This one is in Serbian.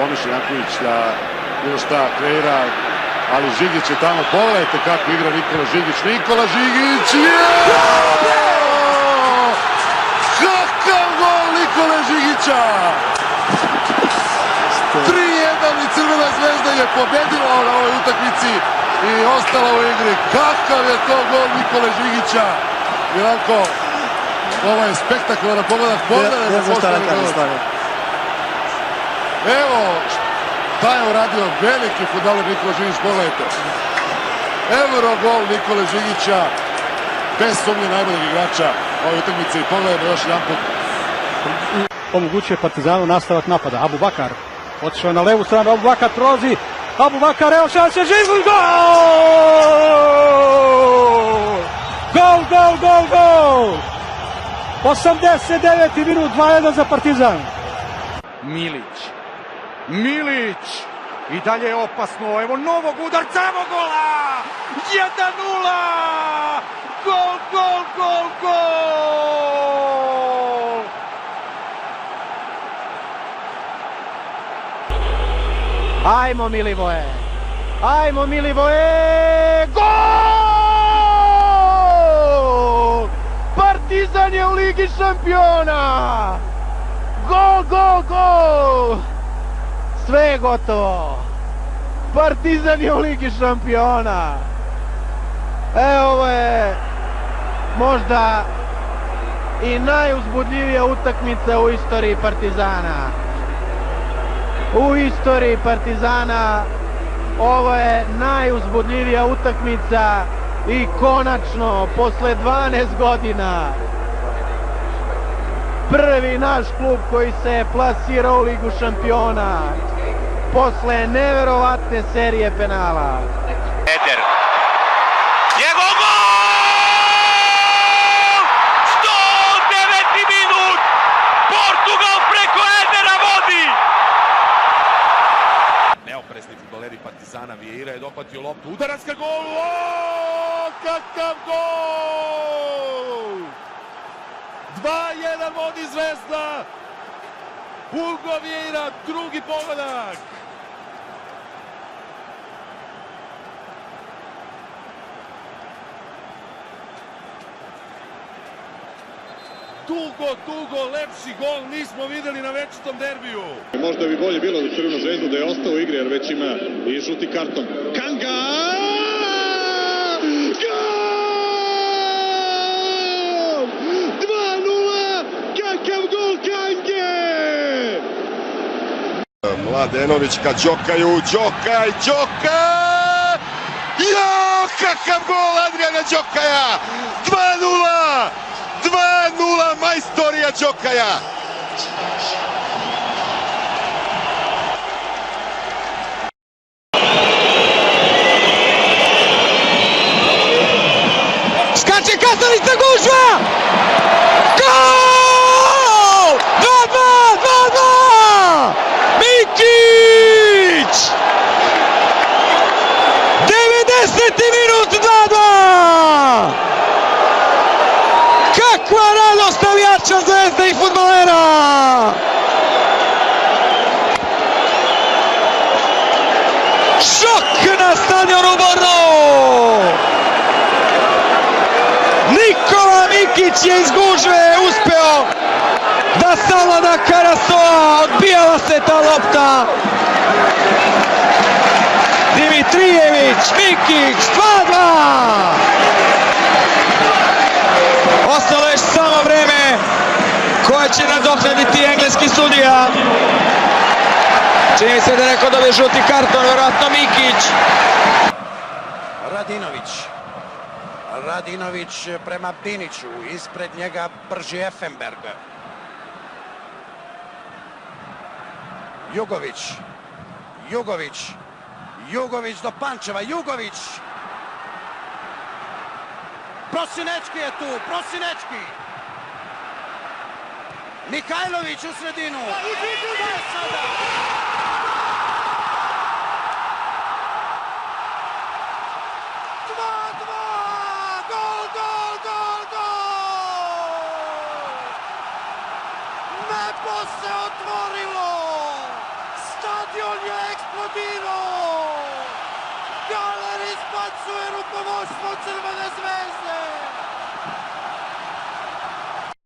pomišlja Janković da bilo šta kreira, ali Žigić je tamo, pogledajte kako igra Nikola Žigić. Nikola Žigić je! Kakav gol Nikole Žigića! 3:1 i Crvena zvezda je pobedila na ovoj utakmici i ostala u igri. Kakav je to gol Nikole Žigića! Milanko, ovo je spektakularan pogodak. Evo šta je uradio veliki fudbaler Nikola Žigić, pogledajte. Euro gol Nikole Žigića, bez sumnje najboljeg igrača ove utakmice i pogledajmo još jedan put. Omogućuje Partizanu nastavak napada. Abu Bakar otišao na levu stranu, Abu Bakar prolazi, Abu Bakar, evo šanse, Žigić, gol! Gol! 89. minut, 2:1 za Partizan. Milić, i dalje je opasno, evo novog udarca, evo gola! 1:0! Gol! Ajmo Milivoje, gol! Partizan je u Ligi šampiona! Gol! Sve je gotovo. Partizan je u Ligi šampiona. Ovo je možda i najuzbudljivija utakmica u istoriji Partizana. Ovo je najuzbudljivija utakmica i konačno, posle 12 godina, prvi naš klub koji se plasira u Ligu šampiona posle neverovatne serije penala. Eder. Njegov gol! 109. minut! Portugal preko Edera vodi! Neoprezni fudbaleri Partizana, Vieira je dopatio loptu, udarac ka golu! Kakav gol! 2:1 vodi Zvezda! Hugo Vieira, drugi pogodak! Dugo lepši gol nismo videli na večitom derbiju. Možda bi bolje bilo za Crvenu zvezdu da je ostao u igri, jer već ima i žuti karton. Kanga! Gol! 2:0! Kakav gol Kange! Mladenović ka Đokaju, Đokaj! Jao, kakav gol Adriana Đokaja! 2:0! 2:0 majstorija Đokaja! Skače Kasalica, gužva! Gol! 2:2! Mikić! 90. minut, 2:2! Kakva radost navijača Zvezde i fudbalera! Šok na stadionu Bordeaux! Nikola Mikić je iz gužve uspeo da savlada Karasoa, odbijala se ta lopta. Dimitrijević, Mikić, 2:2! Ostalo je samo vreme koje će nadoknaditi engleski sudija. Čini se da neko dobije žuti karton, vjerojatno Mikić. Radinović prema Biniću, ispred njega brži Effenberg. Jugović do Pančeva, Jugović! Prosinečki je tu, Mihajlović u sredinu. Nebo se otvorilo! Stadion prebacuje rukovodstvo Crvene zvezde.